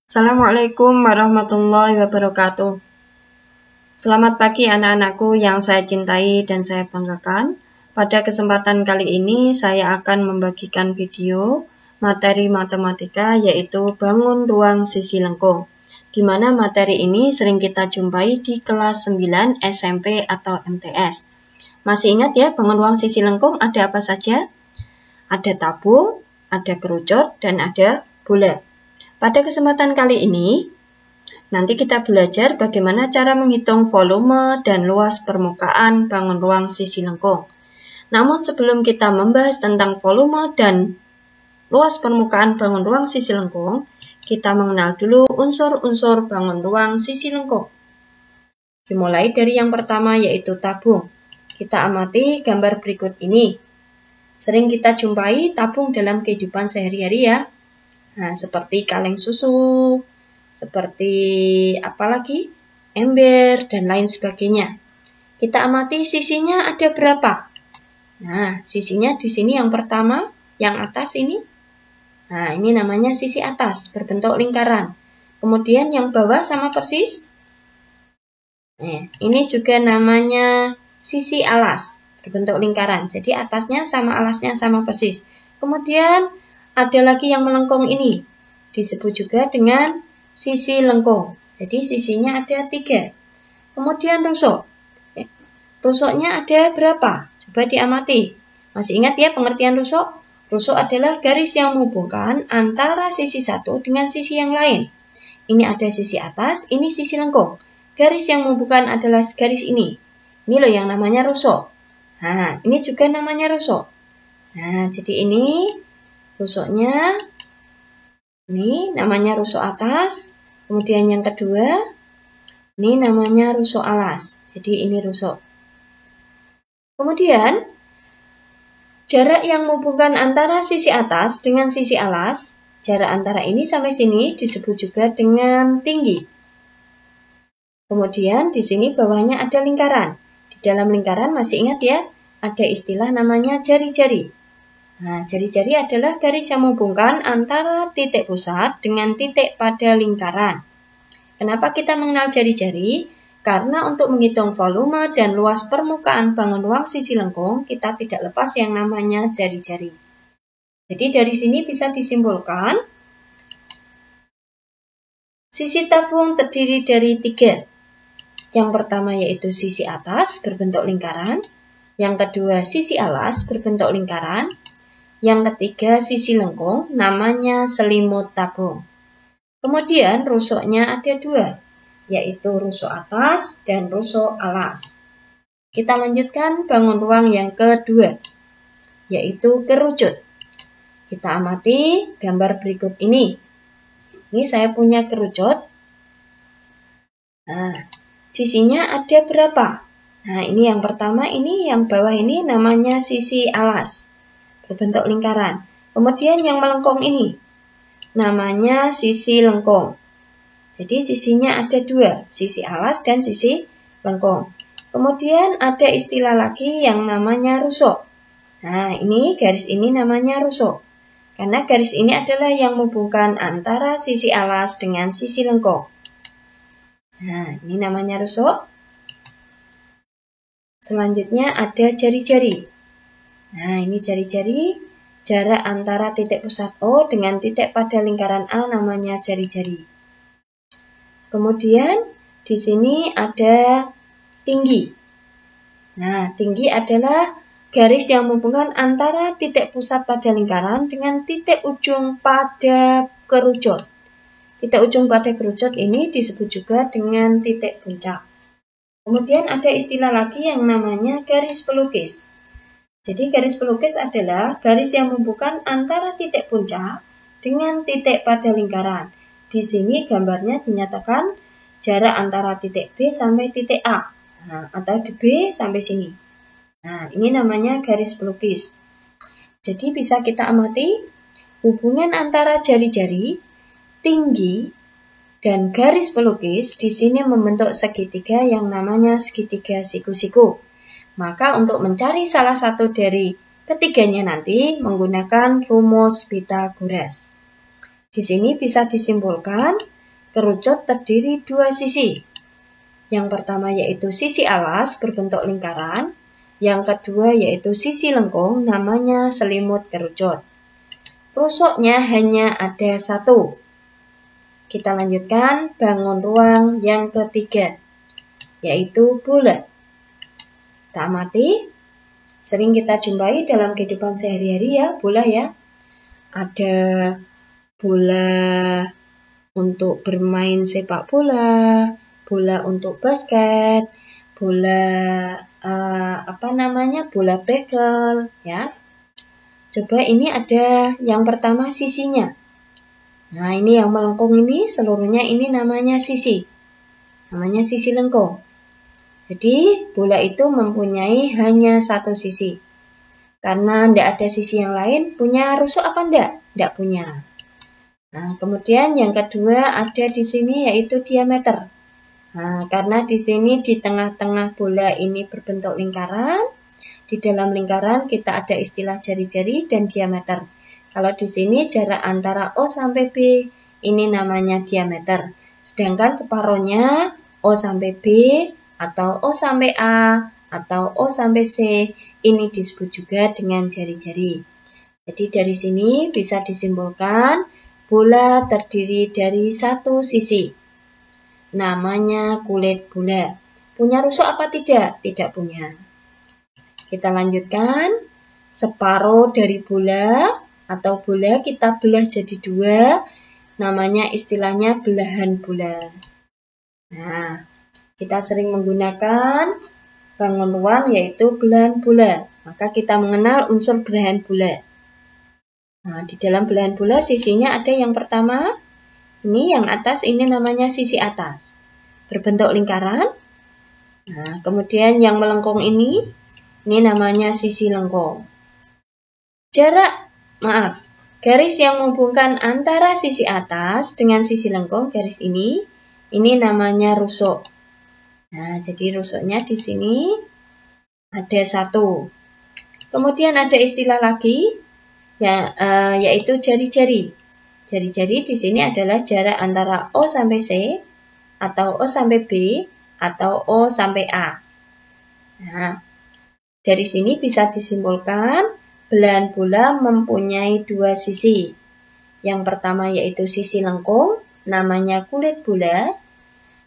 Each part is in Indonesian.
Assalamualaikum warahmatullahi wabarakatuh. Selamat pagi anak-anakku yang saya cintai dan saya banggakan. Pada kesempatan kali ini saya akan membagikan video materi matematika yaitu bangun ruang sisi lengkung. Di mana materi ini sering kita jumpai di kelas 9 SMP atau MTS. Masih ingat ya, bangun ruang sisi lengkung ada apa saja? Ada tabung, ada kerucut, dan ada bola. Pada kesempatan kali ini, nanti kita belajar bagaimana cara menghitung volume dan luas permukaan bangun ruang sisi lengkung. Namun sebelum kita membahas tentang volume dan luas permukaan bangun ruang sisi lengkung, kita mengenal dulu unsur-unsur bangun ruang sisi lengkung. Dimulai dari yang pertama yaitu tabung. Kita amati gambar berikut ini. Sering kita jumpai tabung dalam kehidupan sehari-hari ya. Nah, seperti kaleng susu, seperti apalagi ember, dan lain sebagainya. Kita amati sisinya ada berapa. Nah, sisinya di sini yang pertama, yang atas ini. Nah, ini namanya sisi atas, berbentuk lingkaran. Kemudian yang bawah sama persis. Nah, ini juga namanya sisi alas, berbentuk lingkaran. Jadi atasnya sama alasnya sama persis. Kemudian ada lagi yang melengkung ini, disebut juga dengan sisi lengkung. Jadi sisinya ada 3. Kemudian rusuk. Rusuknya ada berapa? Coba diamati. Masih ingat ya pengertian rusuk? Rusuk adalah garis yang menghubungkan antara sisi satu dengan sisi yang lain. Ini ada sisi atas, ini sisi lengkung. Garis yang menghubungkan adalah garis ini. Ini loh yang namanya rusuk. Nah, ini juga namanya rusuk. Nah, jadi ini rusuknya, ini namanya rusuk atas, kemudian yang kedua, ini namanya rusuk alas. Jadi ini rusuk. Kemudian, jarak yang menghubungkan antara sisi atas dengan sisi alas, jarak antara ini sampai sini disebut juga dengan tinggi. Kemudian di sini bawahnya ada lingkaran. Di dalam lingkaran masih ingat ya, ada istilah namanya jari-jari. Nah, jari-jari adalah garis yang menghubungkan antara titik pusat dengan titik pada lingkaran. Kenapa kita mengenal jari-jari? Karena untuk menghitung volume dan luas permukaan bangun ruang sisi lengkung, kita tidak lepas yang namanya jari-jari. Jadi dari sini bisa disimpulkan, sisi tabung terdiri dari 3. Yang pertama yaitu sisi atas berbentuk lingkaran, yang kedua sisi alas berbentuk lingkaran, yang ketiga sisi lengkung namanya selimut tabung. Kemudian rusuknya ada 2, yaitu rusuk atas dan rusuk alas. Kita lanjutkan bangun ruang yang kedua, yaitu kerucut. Kita amati gambar berikut ini. Ini saya punya kerucut. Nah, sisinya ada berapa? Nah, ini yang pertama, ini yang bawah ini namanya sisi alas, berbentuk lingkaran. Kemudian yang melengkung ini, namanya sisi lengkung. Jadi sisinya ada 2, sisi alas dan sisi lengkung. Kemudian ada istilah lagi yang namanya rusuk. Nah, ini garis ini namanya rusuk. Karena garis ini adalah yang menghubungkan antara sisi alas dengan sisi lengkung. Nah, ini namanya rusuk. Selanjutnya ada jari-jari. Nah, ini jari-jari. Jarak antara titik pusat O dengan titik pada lingkaran A namanya jari-jari. Kemudian di sini ada tinggi. Nah, tinggi adalah garis yang menghubungkan antara titik pusat pada lingkaran dengan titik ujung pada kerucut. Titik ujung pada kerucut ini disebut juga dengan titik puncak. Kemudian ada istilah lagi yang namanya garis pelukis. Jadi garis pelukis adalah garis yang menghubungkan antara titik puncak dengan titik pada lingkaran. Di sini gambarnya dinyatakan jarak antara titik B sampai titik A. Nah, atau di B sampai sini. Nah, ini namanya garis pelukis. Jadi bisa kita amati hubungan antara jari-jari, tinggi, dan garis pelukis di sini membentuk segitiga yang namanya segitiga siku-siku. Maka untuk mencari salah satu dari ketiganya nanti menggunakan rumus Pythagoras. Di sini bisa disimpulkan kerucut terdiri dua sisi. Yang pertama yaitu sisi alas berbentuk lingkaran, yang kedua yaitu sisi lengkung namanya selimut kerucut. Rusuknya hanya ada satu. Kita lanjutkan bangun ruang yang ketiga, yaitu bulat. Kita amati, sering kita jumpai dalam kehidupan sehari-hari ya, bola ya. Ada bola untuk bermain sepak bola, bola untuk basket, bola bola bekel ya. Coba ini ada yang pertama sisinya. Nah, ini yang melengkung ini seluruhnya ini namanya sisi. Namanya sisi lengkung. Jadi, bola itu mempunyai hanya satu sisi. Karena tidak ada sisi yang lain, punya rusuk apa enggak? Tidak punya. Nah, kemudian yang kedua ada di sini yaitu diameter. Nah, karena di sini di tengah-tengah bola ini berbentuk lingkaran, di dalam lingkaran kita ada istilah jari-jari dan diameter. Kalau di sini jarak antara O sampai B, ini namanya diameter. Sedangkan separohnya O sampai B atau O sampai A atau O sampai C, ini disebut juga dengan jari-jari. Jadi dari sini bisa disimpulkan bola terdiri dari satu sisi. Namanya kulit bola. Punya rusuk apa tidak? Tidak punya. Kita lanjutkan. Separuh dari bola atau bola kita belah jadi dua. Namanya istilahnya belahan bola. Nah, kita sering menggunakan bangun ruang yaitu belahan bola. Maka kita mengenal unsur belahan bola. Nah, di dalam belahan bola sisinya ada yang pertama. Ini yang atas ini namanya sisi atas. Berbentuk lingkaran. Nah, kemudian yang melengkung ini namanya sisi lengkung. Garis yang menghubungkan antara sisi atas dengan sisi lengkung, garis ini namanya rusuk. Nah, jadi rusuknya di sini ada satu. Kemudian ada istilah lagi, yaitu jari-jari. Jari-jari di sini adalah jarak antara O sampai C, atau O sampai B, atau O sampai A. Nah, dari sini bisa disimpulkan belahan bola mempunyai dua sisi. Yang pertama yaitu sisi lengkung, namanya kulit bola.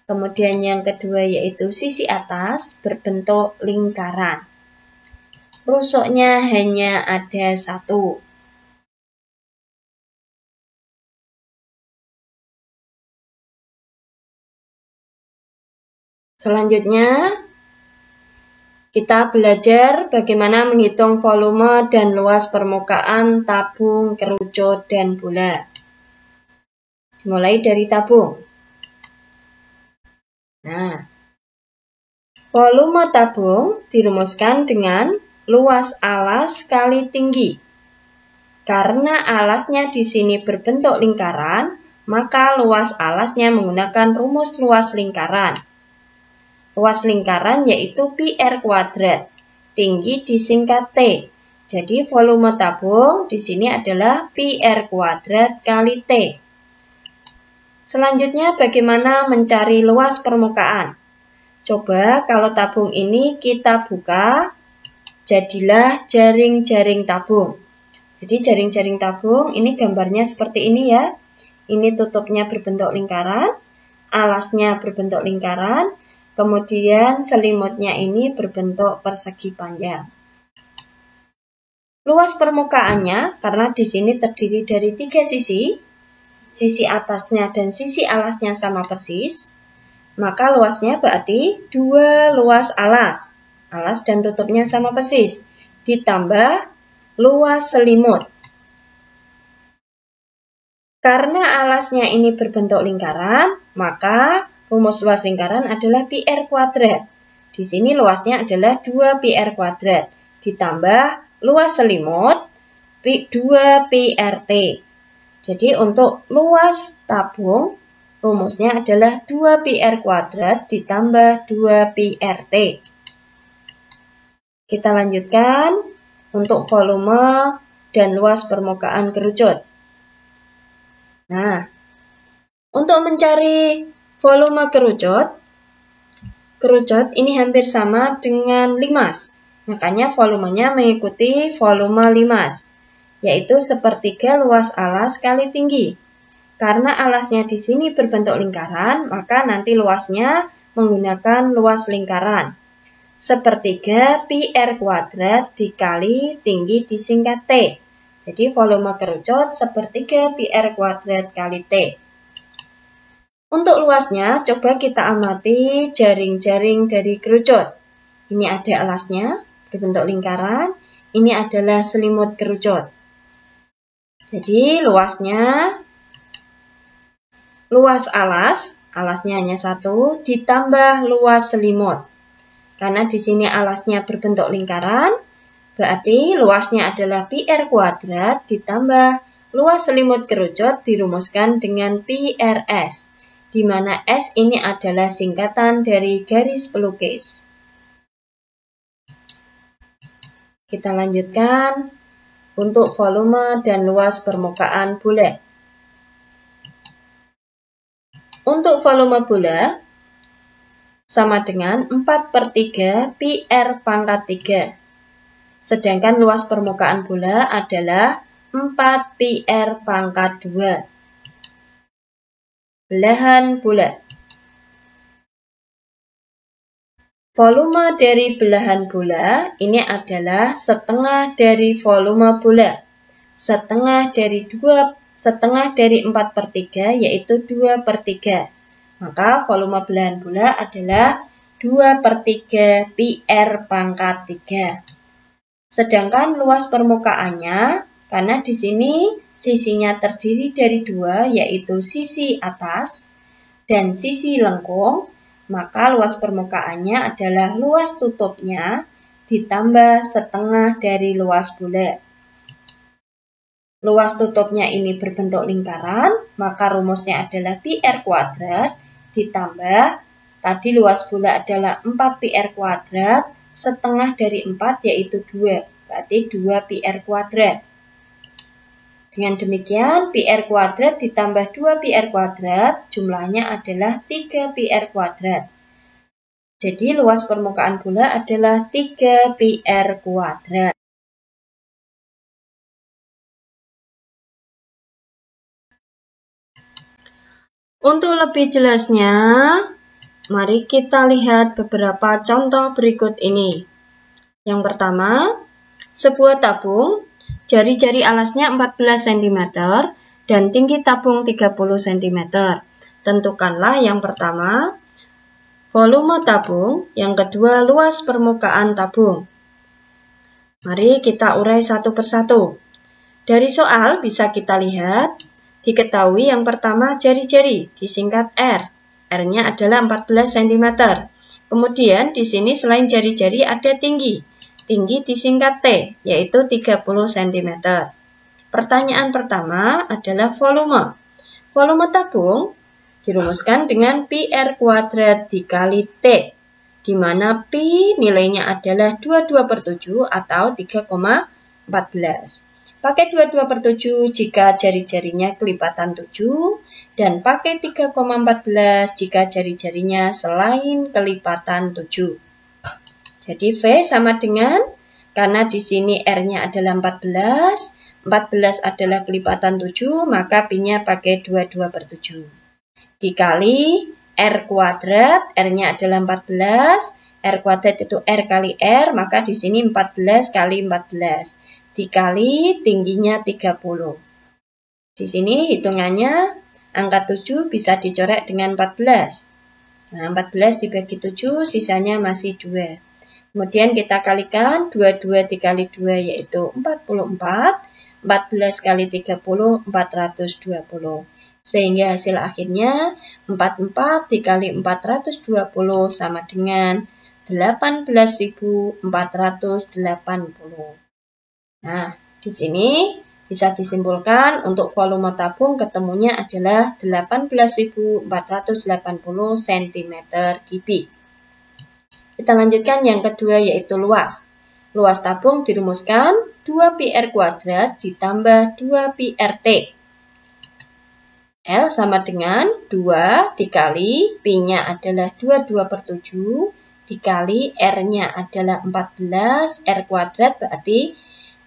Kemudian yang kedua yaitu sisi atas berbentuk lingkaran. Rusuknya hanya ada satu. Selanjutnya, kita belajar bagaimana menghitung volume dan luas permukaan tabung, kerucut, dan bola. Dimulai dari tabung. Nah, volume tabung dirumuskan dengan luas alas kali tinggi. Karena alasnya di sini berbentuk lingkaran, maka luas alasnya menggunakan rumus luas lingkaran. Luas lingkaran yaitu pi R kuadrat. Tinggi disingkat T. Jadi volume tabung di sini adalah pi R kuadrat kali T. Selanjutnya bagaimana mencari luas permukaan? Coba kalau tabung ini kita buka, jadilah jaring-jaring tabung. Jadi jaring-jaring tabung ini gambarnya seperti ini ya. Ini tutupnya berbentuk lingkaran, alasnya berbentuk lingkaran, kemudian selimutnya ini berbentuk persegi panjang. Luas permukaannya karena di sini terdiri dari tiga sisi atasnya dan sisi alasnya sama persis, maka luasnya berarti 2 luas alas. Alas dan tutupnya sama persis. Ditambah luas selimut. Karena alasnya ini berbentuk lingkaran, maka rumus luas lingkaran adalah pi R kuadrat. Di sini luasnya adalah 2 pi R kuadrat. Ditambah luas selimut 2 pi RT. Jadi untuk luas tabung, rumusnya adalah 2 pi R kuadrat ditambah 2 pi RT. Kita lanjutkan untuk volume dan luas permukaan kerucut. Nah, Untuk mencari volume kerucut ini hampir sama dengan limas. Makanya volumenya mengikuti volume limas, yaitu sepertiga luas alas kali tinggi. Karena alasnya di sini berbentuk lingkaran, maka nanti luasnya menggunakan luas lingkaran. Sepertiga pi R kuadrat dikali tinggi disingkat T. Jadi volume kerucut sepertiga pi R kuadrat kali T. Untuk luasnya, coba kita amati jaring-jaring dari kerucut. Ini ada alasnya, berbentuk lingkaran. Ini adalah selimut kerucut. Jadi luasnya, luas alasnya hanya 1, ditambah luas selimut. Karena di sini alasnya berbentuk lingkaran, berarti luasnya adalah pi R kuadrat ditambah luas selimut kerucut dirumuskan dengan pi RS, di mana S ini adalah singkatan dari garis pelukis. Kita lanjutkan untuk volume dan luas permukaan bola. Untuk volume bola sama dengan 4/3 pi R pangkat 3. Sedangkan luas permukaan bola adalah 4 pi R pangkat 2. Belahan bola. Volume dari belahan bola ini adalah setengah dari volume bola. Setengah dari 4/3 yaitu 2/3. Maka volume belahan bola adalah 2/3 pi R pangkat 3. Sedangkan luas permukaannya, karena di sini sisinya terdiri dari 2, yaitu sisi atas dan sisi lengkung, maka luas permukaannya adalah luas tutupnya ditambah setengah dari luas bola. Luas tutupnya ini berbentuk lingkaran, maka rumusnya adalah pi R kuadrat ditambah, tadi luas bola adalah 4 pi R kuadrat, setengah dari 4 yaitu 2, berarti 2 pi R kuadrat. Dengan demikian, pi R kuadrat ditambah 2 pi R kuadrat, jumlahnya adalah 3 pi R kuadrat. Jadi, luas permukaan bola adalah 3 pi R kuadrat. Untuk lebih jelasnya, mari kita lihat beberapa contoh berikut ini. Yang pertama, sebuah tabung, jari-jari alasnya 14 cm dan tinggi tabung 30 cm. Tentukanlah yang pertama, volume tabung, yang kedua luas permukaan tabung. Mari kita urai satu persatu. Dari soal bisa kita lihat, diketahui yang pertama jari-jari, disingkat R. R-nya adalah 14 cm. Kemudian di sini selain jari-jari ada tinggi. Tinggi disingkat T, yaitu 30 cm. Pertanyaan pertama adalah volume. Volume tabung dirumuskan dengan pi R kuadrat dikali T, di mana pi nilainya adalah 22/7 atau 3,14. Pakai 22/7 jika jari-jarinya kelipatan 7, dan pakai 3,14 jika jari-jarinya selain kelipatan 7. Jadi V sama dengan, karena di sini R-nya adalah 14, 14 adalah kelipatan 7, maka pi-nya pakai 22/7. Dikali R kuadrat, R-nya adalah 14, R kuadrat itu R kali R, maka di sini 14 kali 14. Dikali tingginya 30. Di sini hitungannya angka 7 bisa dicoret dengan 14. Nah, 14 dibagi 7 sisanya masih 2. Kemudian kita kalikan 22 dikali 2 yaitu 44. 14 kali 30 420. Sehingga hasil akhirnya 44 dikali 420 sama dengan 18.480. Nah, di sini bisa disimpulkan untuk volume tabung ketemunya adalah 18.480 cm3. Kita lanjutkan yang kedua yaitu luas. Luas tabung dirumuskan 2 pi R kuadrat ditambah 2 pi RT. L sama dengan 2 dikali Pi-nya adalah 22/7 dikali R-nya adalah 14, R kuadrat berarti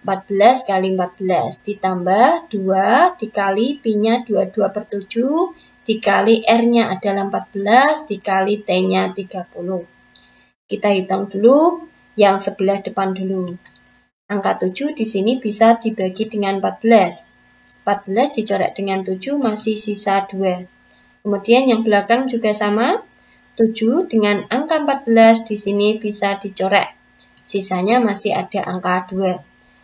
14 kali 14 ditambah 2 dikali Pi-nya 22/7 dikali R-nya adalah 14 dikali T-nya 30. Kita hitung dulu yang sebelah depan dulu. Angka 7 di sini bisa dibagi dengan 14. 14 dicoret dengan 7 masih sisa 2. Kemudian yang belakang juga sama. 7 dengan angka 14 di sini bisa dicoret. Sisanya masih ada angka 2.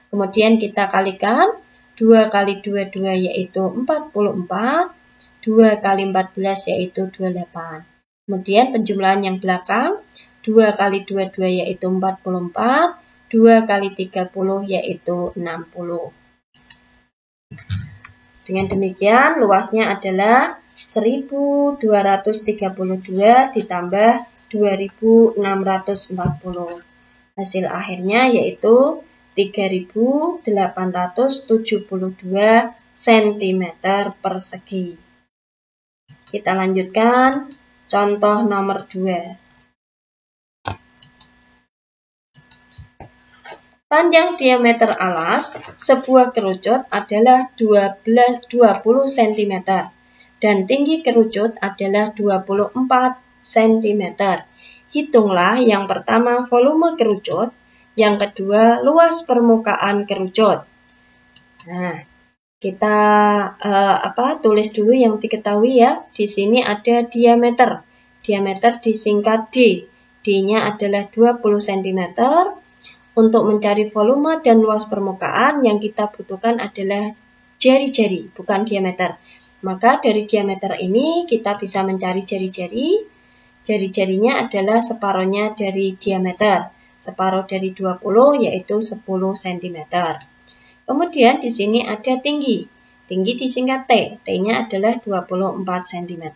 Kemudian kita kalikan. 2 kali 2, 2 yaitu 44. 2 kali 14 yaitu 28. Kemudian penjumlahan yang belakang. 2 kali 2, 2 yaitu 44. 2 kali 30 yaitu 60. Dengan demikian luasnya adalah 1232 ditambah 2640. Hasil akhirnya yaitu 3872 cm persegi. Kita lanjutkan contoh nomor 2. Panjang diameter alas sebuah kerucut adalah 20 cm dan tinggi kerucut adalah 24 cm. Hitunglah yang pertama volume kerucut, yang kedua luas permukaan kerucut. Nah, kita tulis dulu yang diketahui ya. Di sini ada diameter. Diameter disingkat D. D-nya adalah 20 cm. Untuk mencari volume dan luas permukaan yang kita butuhkan adalah jari-jari, bukan diameter. Maka dari diameter ini kita bisa mencari jari-jari. Jari-jarinya adalah separuhnya dari diameter. Separuh dari 20 yaitu 10 cm. Kemudian di sini ada tinggi. Tinggi disingkat T. T-nya adalah 24 cm.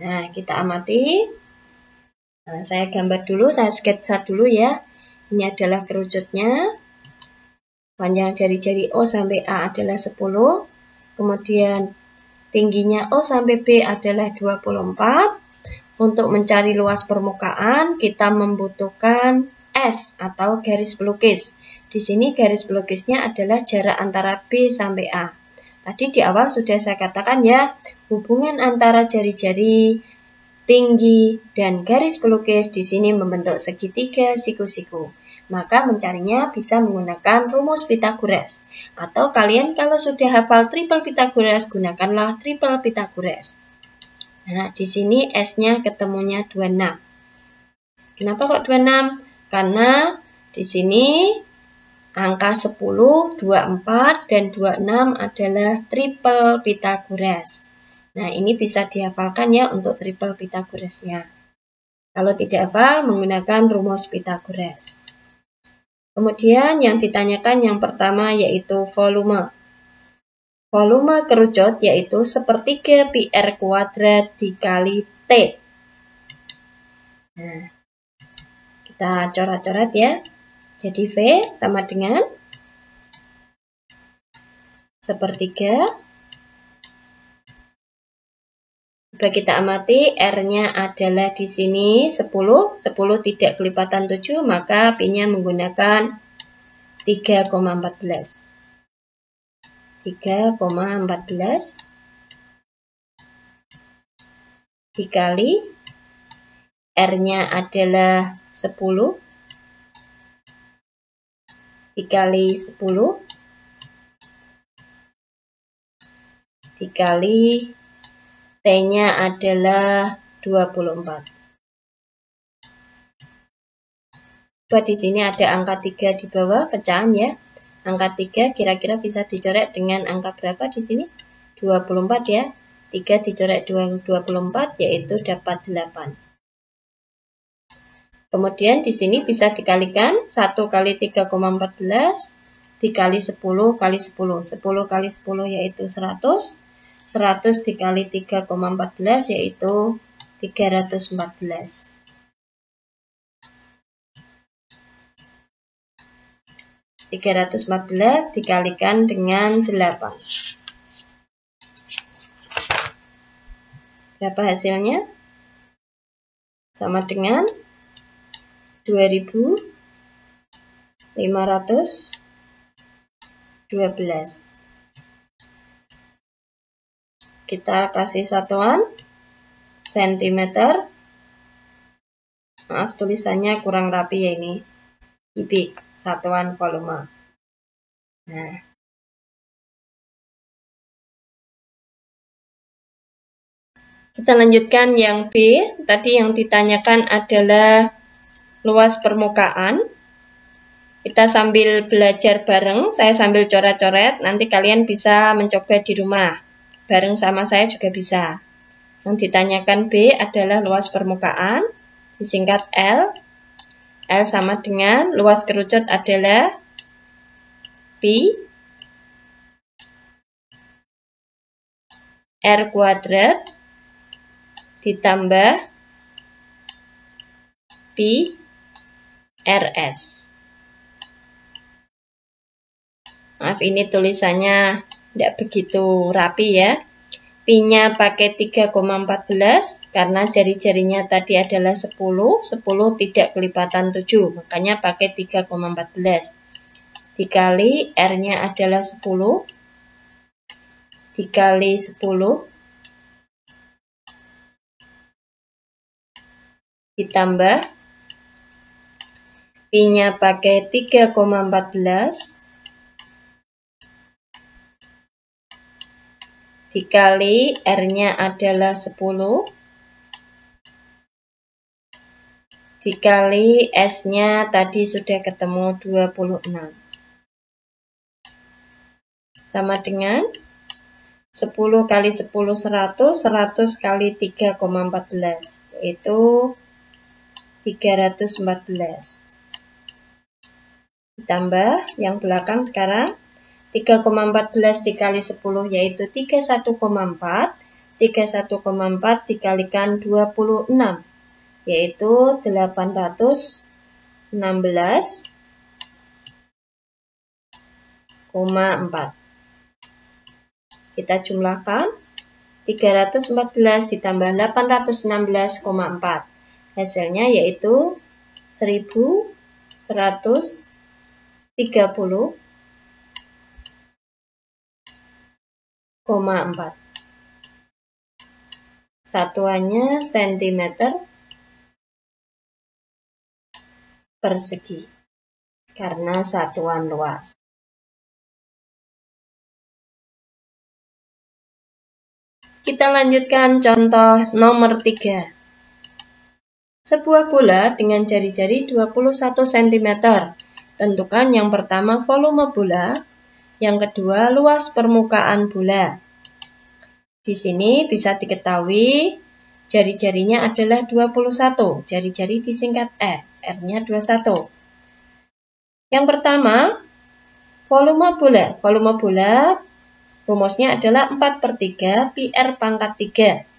Nah, kita amati. Nah, saya gambar dulu, saya sketsa dulu ya. Ini adalah kerucutnya. Panjang jari-jari O sampai A adalah 10. Kemudian tingginya O sampai B adalah 24. Untuk mencari luas permukaan, kita membutuhkan S atau garis pelukis. Di sini garis pelukisnya adalah jarak antara B sampai A. Tadi di awal sudah saya katakan ya, hubungan antara jari-jari, tinggi, dan garis pelukis di sini membentuk segitiga siku-siku. Maka mencarinya bisa menggunakan rumus Pythagoras. Atau kalian kalau sudah hafal triple Pythagoras, gunakanlah triple Pythagoras. Nah, di sini S-nya ketemunya 26. Kenapa kok 26? Karena di sini angka 10, 24, dan 26 adalah triple Pythagoras. Nah, ini bisa dihafalkan ya untuk triple Pythagorasnya. Kalau tidak hafal, menggunakan rumus Pythagoras. Kemudian yang ditanyakan yang pertama yaitu volume. Volume kerucut yaitu sepertiga pi R kuadrat dikali T. Nah, kita coret-coret ya. Jadi V sama dengan sepertiga. Coba kita amati, R-nya adalah di sini 10. 10 tidak kelipatan 7, maka Pi-nya menggunakan 3,14. 3,14 dikali R-nya adalah 10 dikali 10 dikali T-nya adalah 24. Coba di sini ada angka 3 di bawah, pecahan ya. Angka 3 kira-kira bisa dicoret dengan angka berapa di sini? 24 ya. 3 dicoret 24 yaitu dapat 8. Kemudian di sini bisa dikalikan 1 kali 3,14 dikali 10 kali 10. 10 kali 10 yaitu 100. 100 dikali 3,14 yaitu 314. 314 dikalikan dengan 8. Berapa hasilnya? Sama dengan 2512. Kita kasih satuan sentimeter. Maaf, tulisannya kurang rapi ya ini. Kubik, satuan volume. Nah, kita lanjutkan yang B. Tadi yang ditanyakan adalah luas permukaan. Kita sambil belajar bareng, saya sambil coret-coret, nanti kalian bisa mencoba di rumah. Bareng sama saya juga bisa. Yang ditanyakan B adalah luas permukaan, disingkat L. L sama dengan luas kerucut adalah Pi R kuadrat ditambah Pi RS. Maaf, ini tulisannya tidak begitu rapi ya. Pi-nya pakai 3,14 karena jari-jarinya tadi adalah 10. 10 tidak kelipatan 7, makanya pakai 3,14. Dikali R-nya adalah 10. Dikali 10. Ditambah Pi-nya pakai 3,14 dikali R-nya adalah 10 dikali S-nya tadi sudah ketemu 26 sama dengan 10 kali 10 100, 100 kali 3,14 yaitu 314. Ditambah yang belakang sekarang 3,14 dikali 10 yaitu 31,4. 31,4 dikalikan 26 yaitu 816,4. Kita jumlahkan 314 ditambah 816,4. Hasilnya yaitu 1130,4. Satuannya sentimeter persegi karena satuan luas. Kita lanjutkan contoh nomor 3. Sebuah bola dengan jari-jari 21 cm. Tentukan yang pertama volume bola, yang kedua luas permukaan bola. Di sini bisa diketahui jari-jarinya adalah 21. Jari-jari disingkat R. R-nya 21. Yang pertama, volume bola. Volume bola rumusnya adalah 4/3 pi R pangkat 3.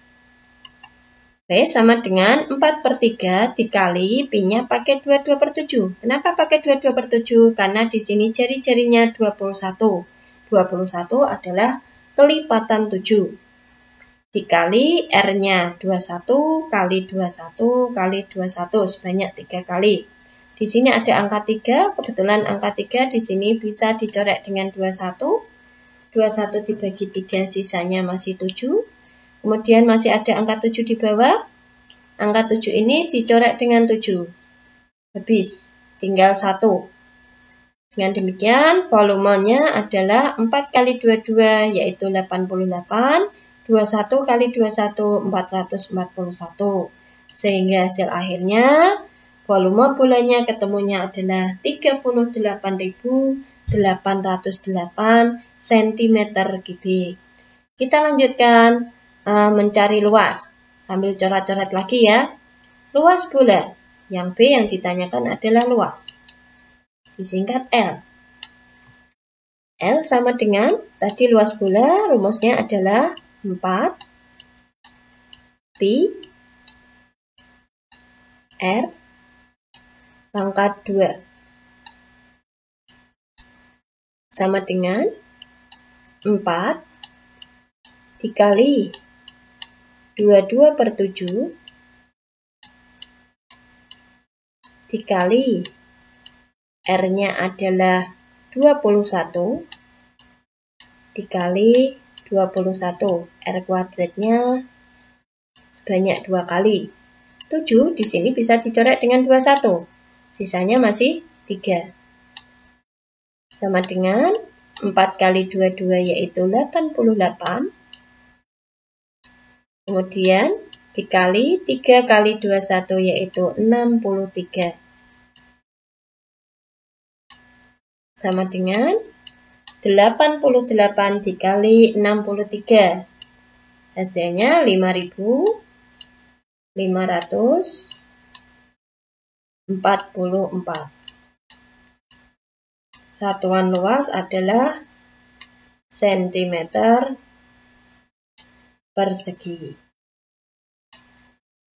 Oke, sama dengan 4/3 dikali Pi-nya pakai 22/7. Kenapa pakai 22/7? Karena di sini jari-jarinya 21. 21 adalah kelipatan 7. Dikali R-nya 21 kali 21 kali 21 sebanyak 3 kali. Di sini ada angka 3, kebetulan angka 3 di sini bisa dicoret dengan 21. 21 dibagi 3 sisanya masih 7. Kemudian masih ada angka 7 di bawah. Angka 7 ini dicoret dengan 7. Habis, tinggal 1. Dengan demikian, volumenya adalah 4 kali 22, yaitu 88. 21 kali 21, 441. Sehingga hasil akhirnya, volume bolanya ketemunya adalah 38.808 cm3. Kita lanjutkan mencari luas. Sambil coret-coret lagi ya. Luas bola. Yang B yang ditanyakan adalah luas. Disingkat L. L sama dengan tadi luas bola, rumusnya adalah 4 pi R pangkat 2. Sama dengan 4 dikali 22/7 dikali R-nya adalah 21 dikali 21. R kuadratnya sebanyak 2 kali. 7 di sini bisa dicoret dengan 21. Sisanya masih 3. Sama dengan 4 kali 22 yaitu 88. Kemudian dikali 3 kali 21 yaitu 63. Sama dengan 88 dikali 63. Hasilnya 5.544. Satuan luas adalah sentimeter persegi.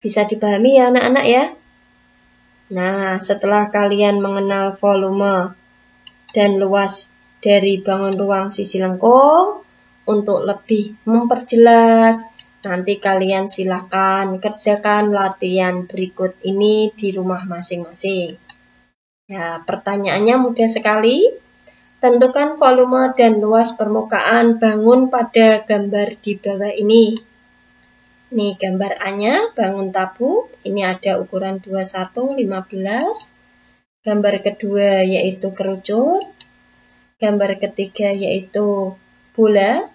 Bisa dipahami ya anak-anak ya? Nah, setelah kalian mengenal volume dan luas dari bangun ruang sisi lengkung, untuk lebih memperjelas, nanti kalian silakan kerjakan latihan berikut ini di rumah masing-masing. Ya, pertanyaannya mudah sekali. Tentukan volume dan luas permukaan bangun pada gambar di bawah ini. Ini gambar A-nya, bangun tabu. Ini ada ukuran 21, 15. Gambar kedua yaitu kerucut. Gambar ketiga yaitu bola.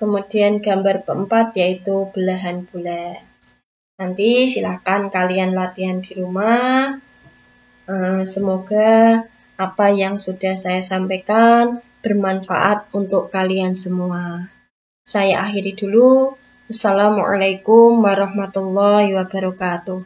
Kemudian gambar keempat yaitu belahan bola. Nanti silakan kalian latihan di rumah. Semoga apa yang sudah saya sampaikan bermanfaat untuk kalian semua. Saya akhiri dulu. Assalamualaikum warahmatullahi wabarakatuh.